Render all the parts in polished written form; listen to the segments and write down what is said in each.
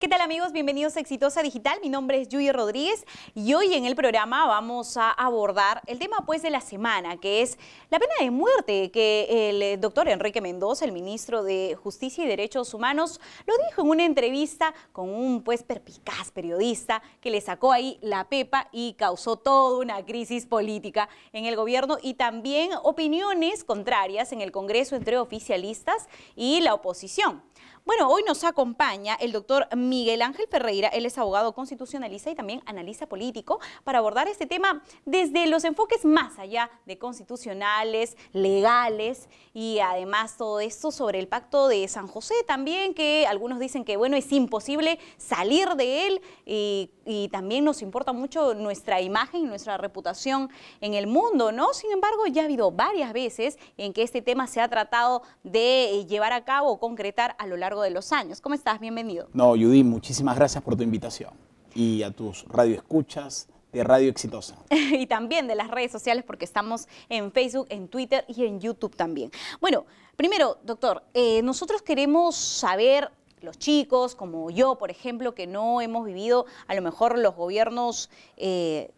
¿Qué tal amigos? Bienvenidos a Exitosa Digital. Mi nombre es Yuyi Rodríguez y hoy en el programa vamos a abordar el tema pues de la semana, que es la pena de muerte, que el doctor Enrique Mendoza, el ministro de Justicia y Derechos Humanos, lo dijo en una entrevista con un pues perspicaz periodista que le sacó ahí la pepa y causó toda una crisis política en el gobierno y también opiniones contrarias en el Congreso entre oficialistas y la oposición. Bueno, hoy nos acompaña el doctor Miguel Ángel Ferreira, él es abogado constitucionalista y también analista político, para abordar este tema desde los enfoques más allá de constitucionales, legales y además todo esto sobre el Pacto de San José también, que algunos dicen que bueno, es imposible salir de él y también nos importa mucho nuestra imagen y nuestra reputación en el mundo, ¿no? Sin embargo, ya ha habido varias veces en que este tema se ha tratado de llevar a cabo o concretar a lo largo de los años. ¿Cómo estás? Bienvenido. No, Judy, muchísimas gracias por tu invitación y a tus radioescuchas de Radio Exitosa. Y también de las redes sociales porque estamos en Facebook, en Twitter y en YouTube también. Bueno, primero, doctor, nosotros queremos saber, los chicos, como yo, por ejemplo, que no hemos vivido a lo mejor los gobiernos de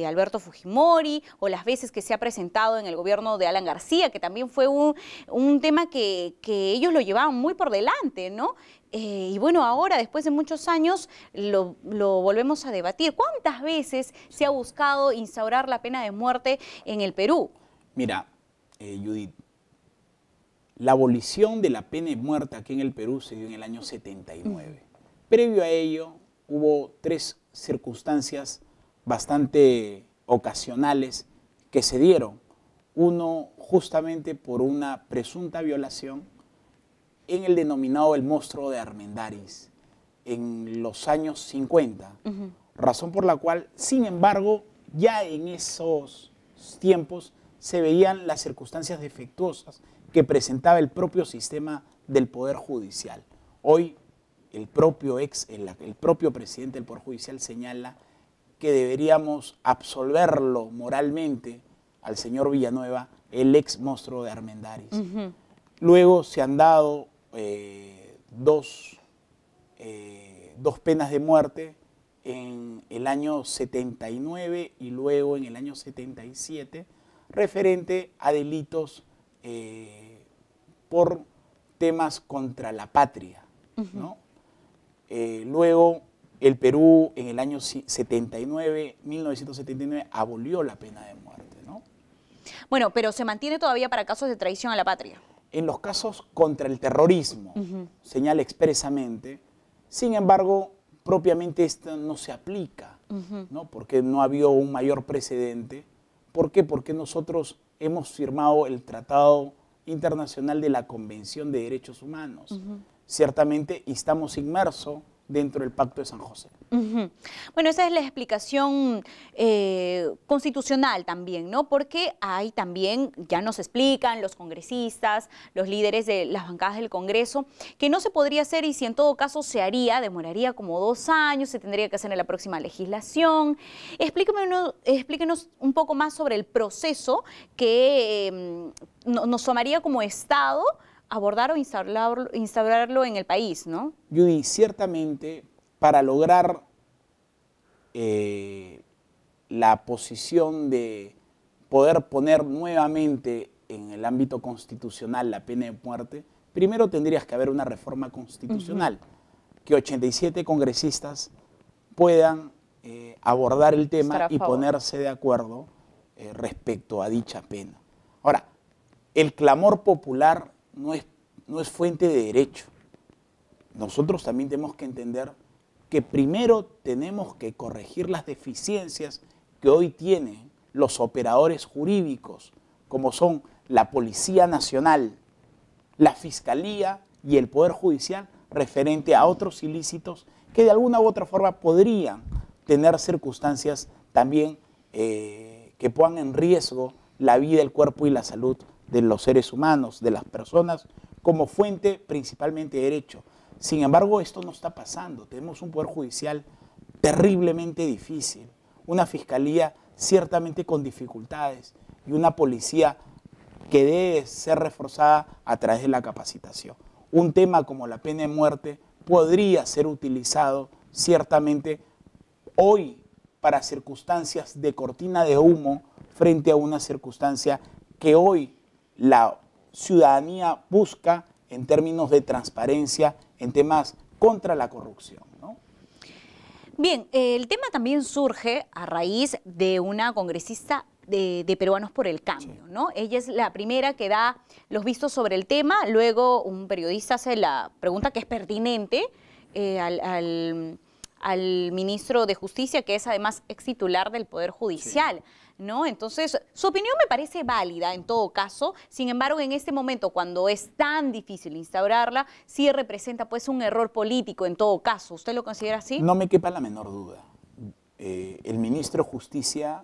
Alberto Fujimori o las veces que se ha presentado en el gobierno de Alan García, que también fue un tema que ellos lo llevaban muy por delante, ¿no? Y bueno, ahora, después de muchos años, lo volvemos a debatir. ¿Cuántas veces se ha buscado instaurar la pena de muerte en el Perú? Mira, Judith, la abolición de la pena de muerte aquí en el Perú se dio en el año 79. Previo a ello, hubo tres circunstancias bastante ocasionales que se dieron. Uno, justamente por una presunta violación en el denominado el monstruo de Armendáriz en los años 50. Razón por la cual, sin embargo, ya en esos tiempos se veían las circunstancias defectuosas que presentaba el propio sistema del Poder Judicial. Hoy el propio presidente del Poder Judicial señala que deberíamos absolverlo moralmente al señor Villanueva, el ex monstruo de Armendáriz. Luego se han dado dos penas de muerte en el año 79 y luego en el año 77, referente a delitos por temas contra la patria, ¿no? Luego el Perú en el año 1979, abolió la pena de muerte, ¿no? Bueno, pero se mantiene todavía para casos de traición a la patria. En los casos contra el terrorismo, señala expresamente, sin embargo, propiamente esto no se aplica, ¿no? Porque no ha habido un mayor precedente. ¿Por qué? Porque nosotros hemos firmado el Tratado Internacional de la Convención de Derechos Humanos. Ciertamente, y estamos inmersos dentro del Pacto de San José. Bueno, esa es la explicación constitucional también, ¿no? Porque hay también, ya nos explican los congresistas, los líderes de las bancadas del Congreso, que no se podría hacer y si en todo caso se haría, demoraría como 2 años, se tendría que hacer en la próxima legislación. Explíquenos un poco más sobre el proceso que nos tomaría como Estado abordar o instaurarlo en el país, ¿no? Judy, ciertamente, para lograr la posición de poder poner nuevamente en el ámbito constitucional la pena de muerte, primero tendrías que haber una reforma constitucional, que 87 congresistas puedan abordar el tema y ponerse de acuerdo respecto a dicha pena. Ahora, el clamor popular no es fuente de derecho. Nosotros también tenemos que entender que primero tenemos que corregir las deficiencias que hoy tienen los operadores jurídicos, como son la Policía Nacional, la Fiscalía y el Poder Judicial, referente a otros ilícitos que de alguna u otra forma podrían tener circunstancias también que pongan en riesgo la vida, el cuerpo y la salud de los seres humanos, de las personas, como fuente principalmente de derecho. Sin embargo, esto no está pasando. Tenemos un Poder Judicial terriblemente difícil, una Fiscalía ciertamente con dificultades y una policía que debe ser reforzada a través de la capacitación. Un tema como la pena de muerte podría ser utilizado ciertamente hoy para circunstancias de cortina de humo frente a una circunstancia que hoy la ciudadanía busca en términos de transparencia, en temas contra la corrupción, ¿no? Bien, el tema también surge a raíz de una congresista de Peruanos por el Cambio, ¿no? Ella es la primera que da los vistos sobre el tema, luego un periodista hace la pregunta que es pertinente al ministro de Justicia, que es además ex titular del Poder Judicial, ¿no? Entonces, su opinión me parece válida en todo caso, sin embargo, en este momento, cuando es tan difícil instaurarla, sí representa pues un error político en todo caso. ¿Usted lo considera así? No me quepa la menor duda. El ministro de Justicia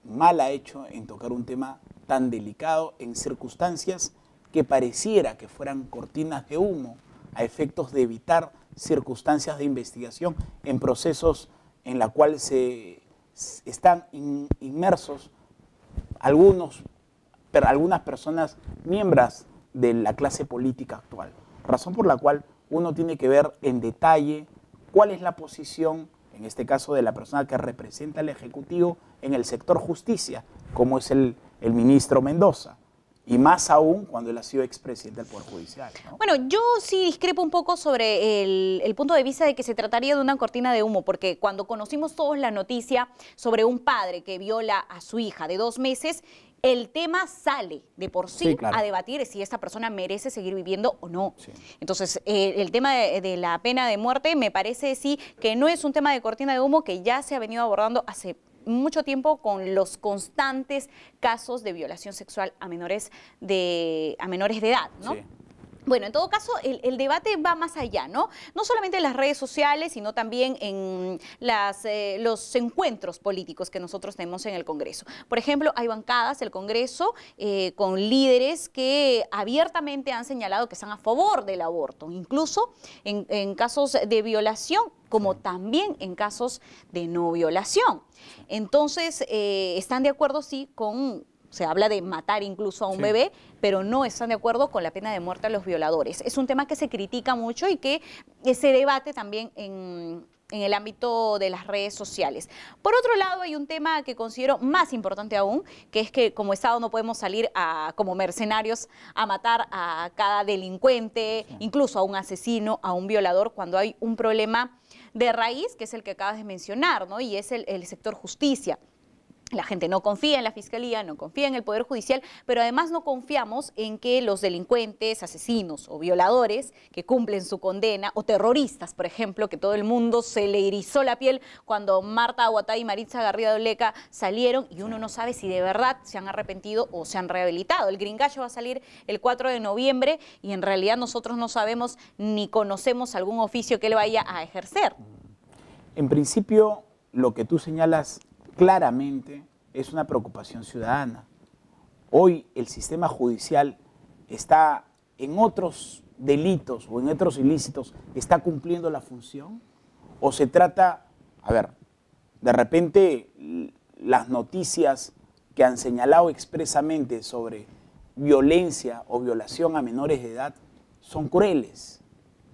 mal ha hecho en tocar un tema tan delicado en circunstancias que pareciera que fueran cortinas de humo a efectos de evitar circunstancias de investigación en procesos en la cual están inmersos algunas personas miembros de la clase política actual. Razón por la cual uno tiene que ver en detalle cuál es la posición, en este caso de la persona que representa al Ejecutivo en el sector justicia, como es el ministro Mendoza. Y más aún cuando él ha sido expresidente del Poder Judicial, ¿no? Bueno, yo sí discrepo un poco sobre el punto de vista de que se trataría de una cortina de humo, porque cuando conocimos todos la noticia sobre un padre que viola a su hija de 2 meses, el tema sale de por sí, claro, a debatir si esta persona merece seguir viviendo o no. Sí. Entonces, el tema de la pena de muerte me parece sí que no es un tema de cortina de humo que ya se ha venido abordando hace mucho tiempo con los constantes casos de violación sexual a menores de edad, ¿no? Sí. Bueno, en todo caso, el debate va más allá, ¿no? No solamente en las redes sociales, sino también en los encuentros políticos que nosotros tenemos en el Congreso. Por ejemplo, hay bancadas del Congreso con líderes que abiertamente han señalado que están a favor del aborto, incluso en casos de violación, como también en casos de no violación. Entonces, están de acuerdo, sí, se habla de matar incluso a un bebé, pero no están de acuerdo con la pena de muerte a los violadores. Es un tema que se critica mucho y que se debate también en el ámbito de las redes sociales. Por otro lado, hay un tema que considero más importante aún, que es que como Estado no podemos salir como mercenarios a matar a cada delincuente, incluso a un asesino, a un violador, cuando hay un problema de raíz, que es el que acabas de mencionar, ¿no? Y es el sector justicia. La gente no confía en la Fiscalía, no confía en el Poder Judicial, pero además no confiamos en que los delincuentes, asesinos o violadores que cumplen su condena, o terroristas, por ejemplo, que todo el mundo se le erizó la piel cuando Marta Aguatay y Maritza Garrido Leca salieron y uno no sabe si de verdad se han arrepentido o se han rehabilitado. El Gringallo va a salir el 4 de noviembre y en realidad nosotros no sabemos ni conocemos algún oficio que él vaya a ejercer. En principio, lo que tú señalas claramente es una preocupación ciudadana. Hoy el sistema judicial está en otros delitos o en otros ilícitos, ¿está cumpliendo la función? ¿O se trata, de repente las noticias que han señalado expresamente sobre violencia o violación a menores de edad son crueles,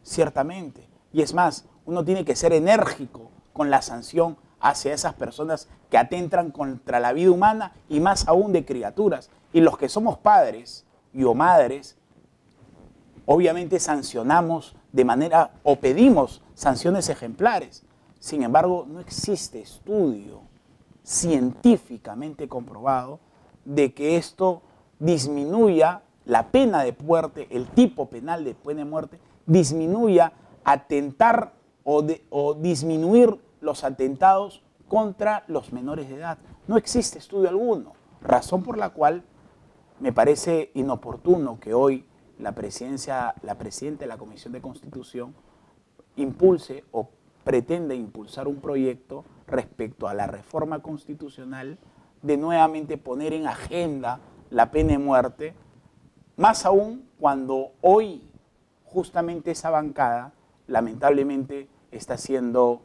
ciertamente? Y es más, uno tiene que ser enérgico con la sanción hacia esas personas que atentan contra la vida humana y más aún de criaturas. Y los que somos padres o madres, obviamente sancionamos de manera o pedimos sanciones ejemplares. Sin embargo, no existe estudio científicamente comprobado de que esto disminuya la pena de muerte, el tipo penal de pena de muerte, disminuya atentar o disminuir los atentados contra los menores de edad. No existe estudio alguno, razón por la cual me parece inoportuno que hoy la presidenta de la Comisión de Constitución impulse o pretenda impulsar un proyecto respecto a la reforma constitucional de nuevamente poner en agenda la pena de muerte, más aún cuando hoy justamente esa bancada lamentablemente está siendo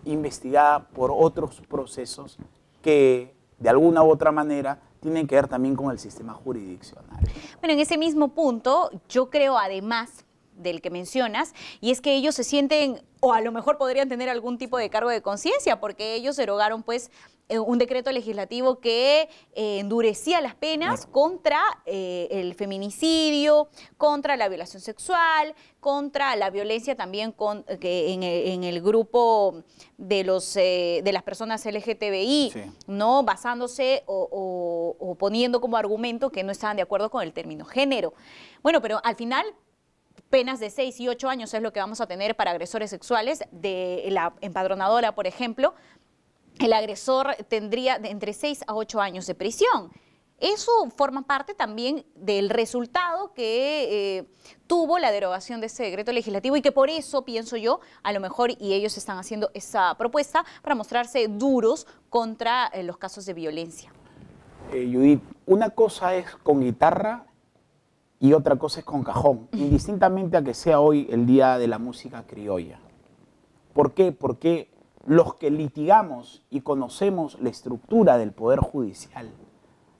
investigada por otros procesos que de alguna u otra manera tienen que ver también con el sistema jurisdiccional. Bueno, en ese mismo punto, yo creo además del que mencionas, y es que ellos se sienten, o a lo mejor podrían tener algún tipo de cargo de conciencia, porque ellos derogaron pues un decreto legislativo que endurecía las penas contra el feminicidio, contra la violación sexual, contra la violencia también en el grupo de las personas LGTBI, sí, ¿no? Basándose o poniendo como argumento que no estaban de acuerdo con el término género. Bueno, pero al final penas de 6 y 8 años es lo que vamos a tener para agresores sexuales. De la empadronadora, por ejemplo, el agresor tendría de entre 6 a 8 años de prisión. Eso forma parte también del resultado que tuvo la derogación de ese decreto legislativo y que por eso, pienso yo, a lo mejor, y ellos están haciendo esa propuesta para mostrarse duros contra los casos de violencia. Judith, una cosa es con guitarra y otra cosa es con cajón, indistintamente a que sea hoy el Día de la Música Criolla. ¿Por qué? Porque los que litigamos y conocemos la estructura del Poder Judicial,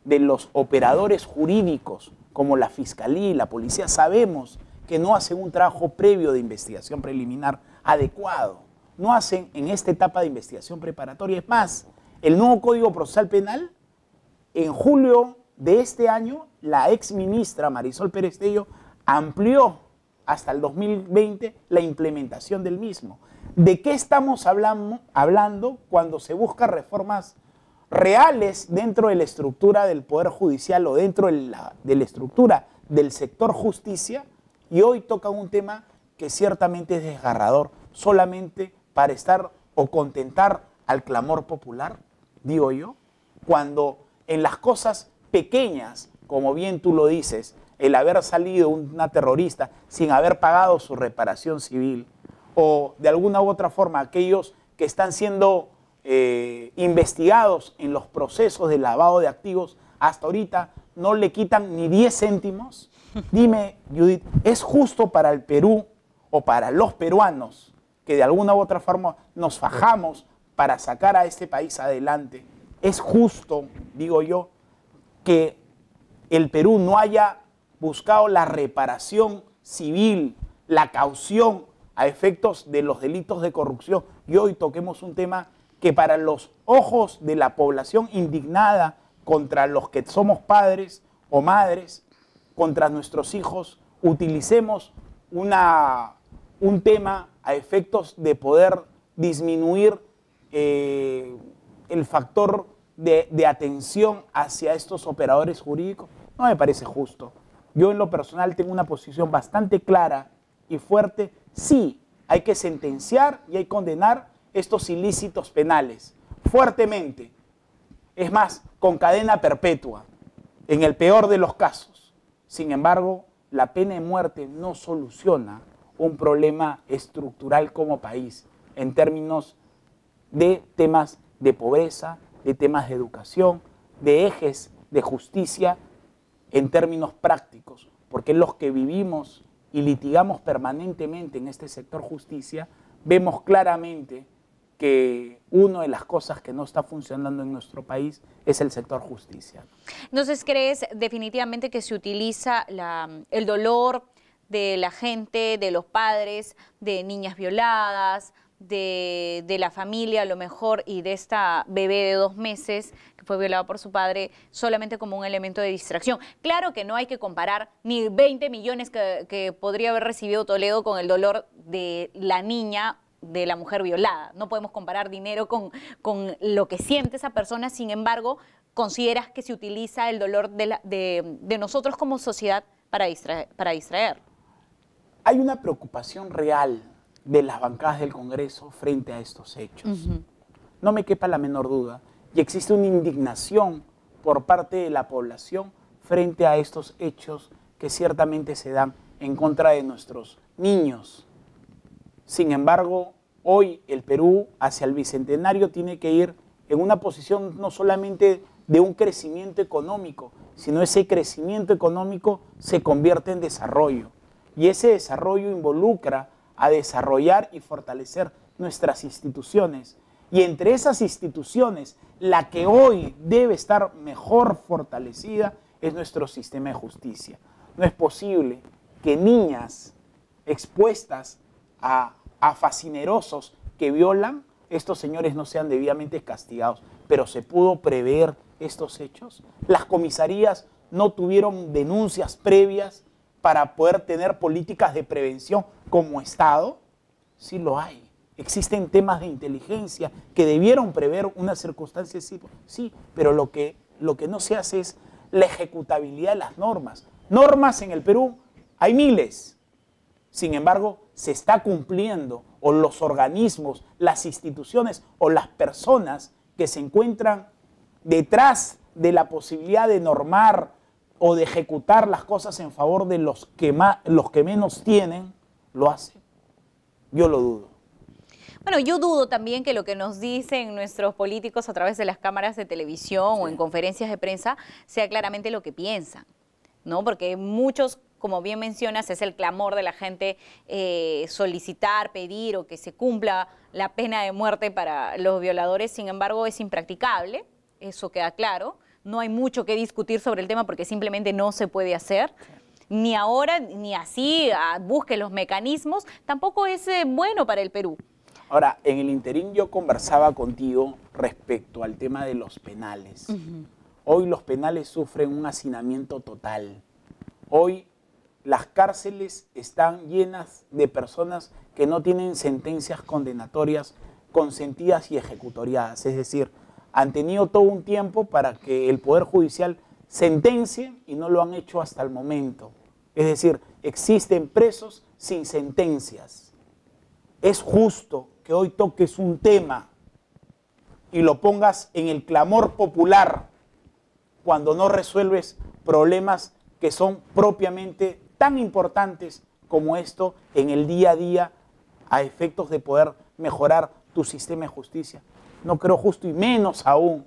de los operadores jurídicos como la Fiscalía y la Policía, sabemos que no hacen un trabajo previo de investigación preliminar adecuado. No hacen en esta etapa de investigación preparatoria. Es más, el nuevo Código Procesal Penal, en julio de este año, la exministra Marisol Pérez-Tello amplió hasta el 2020 la implementación del mismo. ¿De qué estamos hablando cuando se buscan reformas reales dentro de la estructura del Poder Judicial o dentro de la estructura del sector justicia? Y hoy toca un tema que ciertamente es desgarrador, solamente para estar o contentar al clamor popular, digo yo, cuando en las cosas pequeñas, como bien tú lo dices, el haber salido una terrorista sin haber pagado su reparación civil, o de alguna u otra forma aquellos que están siendo investigados en los procesos de lavado de activos, hasta ahorita no le quitan ni 10 céntimos. Dime, Judith, ¿es justo para el Perú o para los peruanos que de alguna u otra forma nos fajamos para sacar a este país adelante? ¿Es justo, digo yo, que el Perú no haya buscado la reparación civil, la caución a efectos de los delitos de corrupción? Y hoy toquemos un tema que para los ojos de la población indignada contra los que somos padres o madres, contra nuestros hijos, utilicemos un tema a efectos de poder disminuir el factor de atención hacia estos operadores jurídicos. No me parece justo. Yo en lo personal tengo una posición bastante clara y fuerte. Sí, hay que sentenciar y hay que condenar estos ilícitos penales fuertemente. Es más, con cadena perpetua, en el peor de los casos. Sin embargo, la pena de muerte no soluciona un problema estructural como país en términos de temas de pobreza, de temas de educación, de ejes de justicia en términos prácticos, porque los que vivimos y litigamos permanentemente en este sector justicia, vemos claramente que una de las cosas que no está funcionando en nuestro país es el sector justicia. Entonces, ¿crees definitivamente que se utiliza el dolor de la gente, de los padres, de niñas violadas, de la familia a lo mejor y de esta bebé de 2 meses que fue violada por su padre solamente como un elemento de distracción? Claro que no hay que comparar ni 20 millones que podría haber recibido Toledo con el dolor de la niña, de la mujer violada. No podemos comparar dinero con lo que siente esa persona. Sin embargo, ¿consideras que se utiliza el dolor de nosotros como sociedad para distraer? Hay una preocupación real de las bancadas del Congreso frente a estos hechos. No me quepa la menor duda. Y existe una indignación por parte de la población frente a estos hechos que ciertamente se dan en contra de nuestros niños. Sin embargo, hoy el Perú hacia el Bicentenario tiene que ir en una posición no solamente de un crecimiento económico, sino ese crecimiento económico se convierte en desarrollo. Y ese desarrollo involucra a desarrollar y fortalecer nuestras instituciones. Y entre esas instituciones, la que hoy debe estar mejor fortalecida es nuestro sistema de justicia. No es posible que niñas expuestas a fascinerosos que violan, estos señores no sean debidamente castigados. Pero ¿se pudo prever estos hechos? ¿Las comisarías no tuvieron denuncias previas para poder tener políticas de prevención como Estado? Sí lo hay. Existen temas de inteligencia que debieron prever una circunstancia así. Sí, pero lo que no se hace es la ejecutabilidad de las normas. Normas en el Perú hay miles. Sin embargo, se está cumpliendo, o los organismos, las instituciones o las personas que se encuentran detrás de la posibilidad de normar o de ejecutar las cosas en favor de los que menos tienen, lo hacen. Yo lo dudo. Bueno, yo dudo también que lo que nos dicen nuestros políticos a través de las cámaras de televisión o en conferencias de prensa sea claramente lo que piensan, ¿no? Porque muchos, como bien mencionas, es el clamor de la gente solicitar, pedir o que se cumpla la pena de muerte para los violadores. Sin embargo, es impracticable, eso queda claro. No hay mucho que discutir sobre el tema porque simplemente no se puede hacer. Ni ahora, ni así, busque los mecanismos. Tampoco es bueno para el Perú. Ahora, en el interín yo conversaba contigo respecto al tema de los penales. Hoy los penales sufren un hacinamiento total. Hoy las cárceles están llenas de personas que no tienen sentencias condenatorias consentidas y ejecutoriadas. Es decir, han tenido todo un tiempo para que el Poder Judicial sentencie y no lo han hecho hasta el momento. Es decir, existen presos sin sentencias. Es justo que hoy toques un tema y lo pongas en el clamor popular cuando no resuelves problemas que son propiamente tan importantes como esto en el día a día a efectos de poder mejorar tu sistema de justicia. No creo justo, y menos aún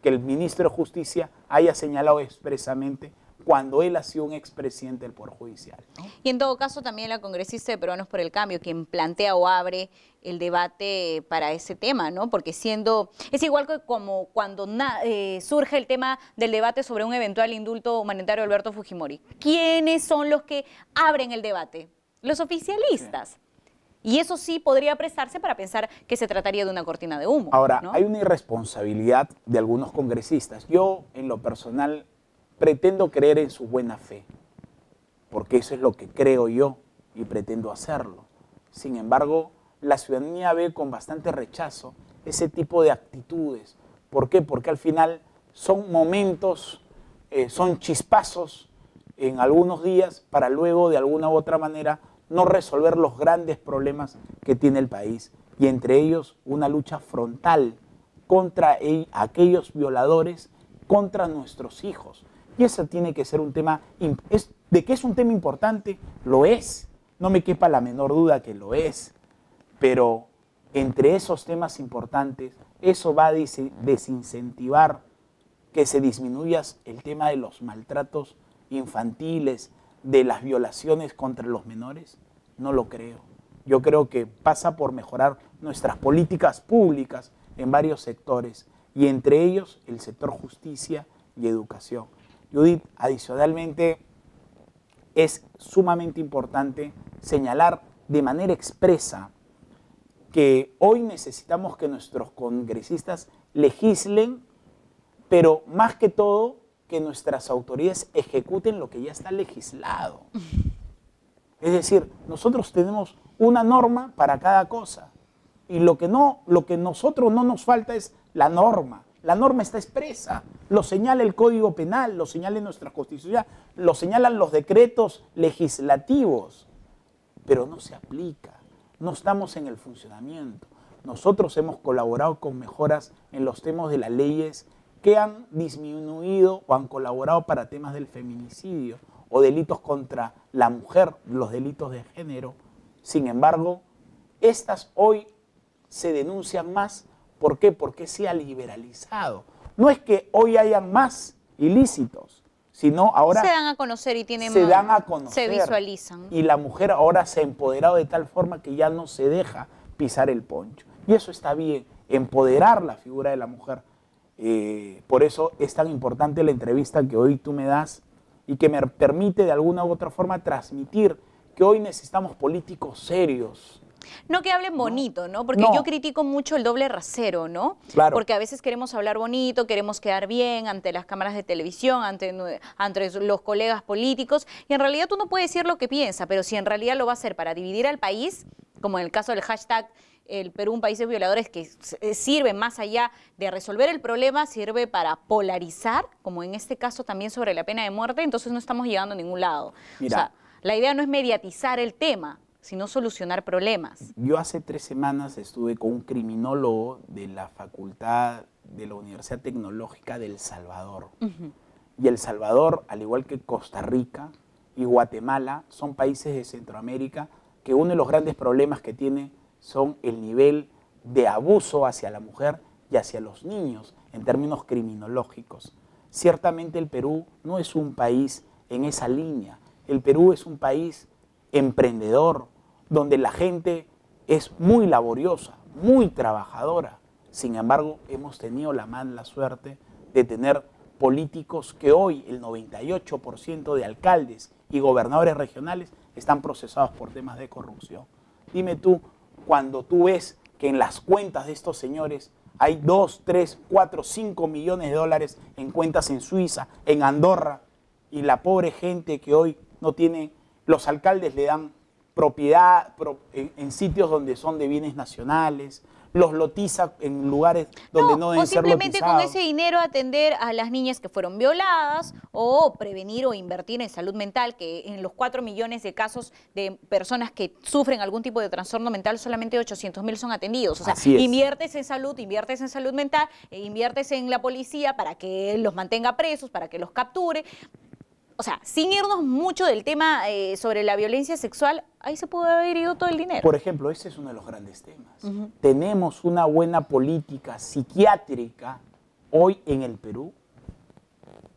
que el ministro de Justicia haya señalado expresamente cuando él ha sido un expresidente del Poder Judicial, ¿no? Y en todo caso también la congresista de Peruanos por el Cambio, quien plantea o abre el debate para ese tema, ¿no? Porque es igual que como cuando surge el tema del debate sobre un eventual indulto humanitario de Alberto Fujimori. ¿Quiénes son los que abren el debate? Los oficialistas. Sí. Y eso sí podría prestarse para pensar que se trataría de una cortina de humo. Ahora, ¿no? Hay una irresponsabilidad de algunos congresistas. Yo, en lo personal, pretendo creer en su buena fe, porque eso es lo que creo yo y pretendo hacerlo. Sin embargo, la ciudadanía ve con bastante rechazo ese tipo de actitudes. ¿Por qué? Porque al final son momentos, son chispazos en algunos días para luego, de alguna u otra manera, no resolver los grandes problemas que tiene el país. Y entre ellos, una lucha frontal contra aquellos violadores, contra nuestros hijos. Y ese tiene que ser un tema, de que es un tema importante, lo es. No me quepa la menor duda que lo es. Pero entre esos temas importantes, eso va a desincentivar que se disminuya el tema de los maltratos infantiles, de las violaciones contra los menores. No lo creo. Yo creo que pasa por mejorar nuestras políticas públicas en varios sectores, y entre ellos el sector justicia y educación. Judith, adicionalmente, es sumamente importante señalar de manera expresa que hoy necesitamos que nuestros congresistas legislen, pero más que todo, que nuestras autoridades ejecuten lo que ya está legislado. Es decir, nosotros tenemos una norma para cada cosa, y lo que nosotros no nos falta es la norma. La norma está expresa, lo señala el Código Penal, lo señala nuestra Constitución, lo señalan los decretos legislativos, pero no se aplica, no estamos en el funcionamiento. Nosotros hemos colaborado con mejoras en los temas de las leyes que han disminuido o han colaborado para temas del feminicidio o delitos contra la mujer, los delitos de género. Sin embargo, estas hoy se denuncian más. ¿Por qué? Porque se ha liberalizado. No es que hoy hayan más ilícitos, sino ahora se dan a conocer y tienen se dan a conocer. Se visualizan. Y la mujer ahora se ha empoderado de tal forma que ya no se deja pisar el poncho. Y eso está bien, empoderar la figura de la mujer. Por eso es tan importante la entrevista que hoy tú me das y que me permite de alguna u otra forma transmitir que hoy necesitamos políticos serios. No que hablen bonito, ¿no? Porque No. yo critico mucho el doble rasero, ¿no? Claro. Porque a veces queremos hablar bonito, queremos quedar bien ante las cámaras de televisión, ante los colegas políticos, y en realidad tú no puedes decir lo que piensa, pero si en realidad lo va a hacer para dividir al país, como en el caso del hashtag el Perú un país de violadores, que sirve más allá de resolver el problema, sirve para polarizar, como en este caso también sobre la pena de muerte, entonces no estamos llegando a ningún lado. Mira, o sea, la idea no es mediatizar el tema, sino solucionar problemas. Yo hace 3 semanas estuve con un criminólogo de la Facultad de la Universidad Tecnológica de El Salvador. Y El Salvador, al igual que Costa Rica y Guatemala, son países de Centroamérica que uno de los grandes problemas que tiene son el nivel de abuso hacia la mujer y hacia los niños en términos criminológicos. Ciertamente el Perú no es un país en esa línea. El Perú es un país emprendedor, donde la gente es muy laboriosa, muy trabajadora. Sin embargo, hemos tenido la mala suerte de tener políticos que hoy el 98% de alcaldes y gobernadores regionales están procesados por temas de corrupción. Dime tú, cuando tú ves que en las cuentas de estos señores hay 2, 3, 4, 5 millones de dólares en cuentas en Suiza, en Andorra, y la pobre gente que hoy no tiene, los alcaldes le dan propiedad en sitios donde son de bienes nacionales, los lotiza en lugares donde no deben ser lotizados. O simplemente con ese dinero atender a las niñas que fueron violadas o prevenir o invertir en salud mental, que en los 4 millones de casos de personas que sufren algún tipo de trastorno mental, solamente 800.000 son atendidos. O sea, inviertes en salud mental, inviertes en la policía para que los mantenga presos, para que los capture. O sea, sin irnos mucho del tema sobre la violencia sexual, ahí se pudo haber ido todo el dinero. Por ejemplo, ese es uno de los grandes temas. ¿Tenemos una buena política psiquiátrica hoy en el Perú?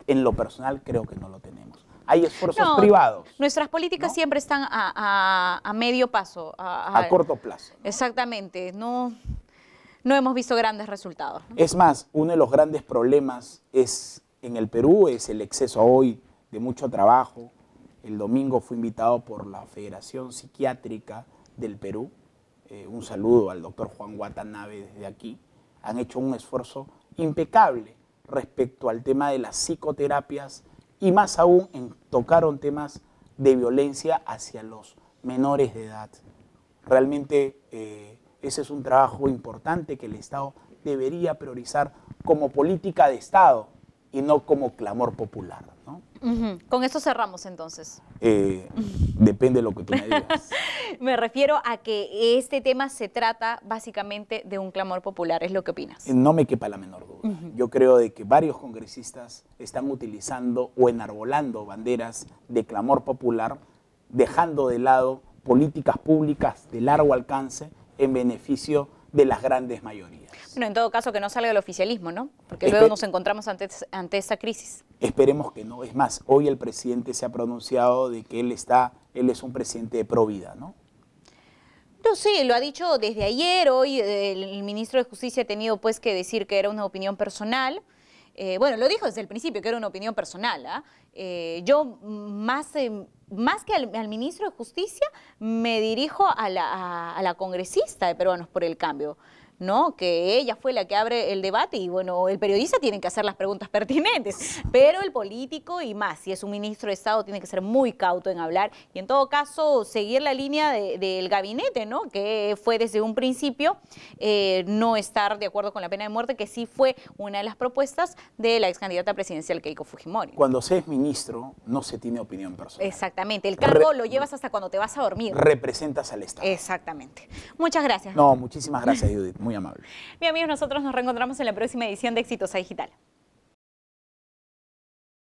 En lo personal creo que no lo tenemos. Hay esfuerzos privados. Nuestras políticas siempre están a medio paso. A corto plazo. Exactamente. No hemos visto grandes resultados. Es más, uno de los grandes problemas en el Perú es el exceso hoy de mucho trabajo. El domingo fui invitado por la Federación Psiquiátrica del Perú. Un saludo al doctor Juan Watanabe desde aquí. Han hecho un esfuerzo impecable respecto al tema de las psicoterapias y más aún tocaron temas de violencia hacia los menores de edad. Realmente ese es un trabajo importante que el Estado debería priorizar como política de Estado y no como clamor popular, ¿no? Con esto cerramos entonces. Depende de lo que tú me digas. Me refiero a que este tema se trata básicamente de un clamor popular, ¿es lo que opinas? No me quepa la menor duda. Yo creo de que varios congresistas están utilizando o enarbolando banderas de clamor popular, dejando de lado políticas públicas de largo alcance en beneficio de las grandes mayorías. Bueno, en todo caso que no salga el oficialismo, ¿no? Porque luego nos encontramos ante esa crisis. Esperemos que no. Es más, hoy el presidente se ha pronunciado de que él es un presidente de pro vida, ¿no? No, sí, lo ha dicho desde ayer. Hoy el ministro de Justicia ha tenido pues que decir que era una opinión personal. Bueno, lo dijo desde el principio que era una opinión personal. Yo más que al ministro de Justicia me dirijo a la congresista de Peruanos por el Cambio, ¿no? Que ella fue la que abre el debate y bueno, el periodista tiene que hacer las preguntas pertinentes, pero el político y más, si es un ministro de Estado, tiene que ser muy cauto en hablar y en todo caso seguir la línea del gabinete, ¿no? Que fue desde un principio no estar de acuerdo con la pena de muerte, que sí fue una de las propuestas de la ex candidata presidencial Keiko Fujimori. Cuando se es ministro, no se tiene opinión personal. Exactamente, el cargo lo llevas hasta cuando te vas a dormir. Representas al Estado. Exactamente. Muchas gracias. No, muchísimas gracias, Judith. Muy amable. Bien, amigos, nosotros nos reencontramos en la próxima edición de Exitosa Digital.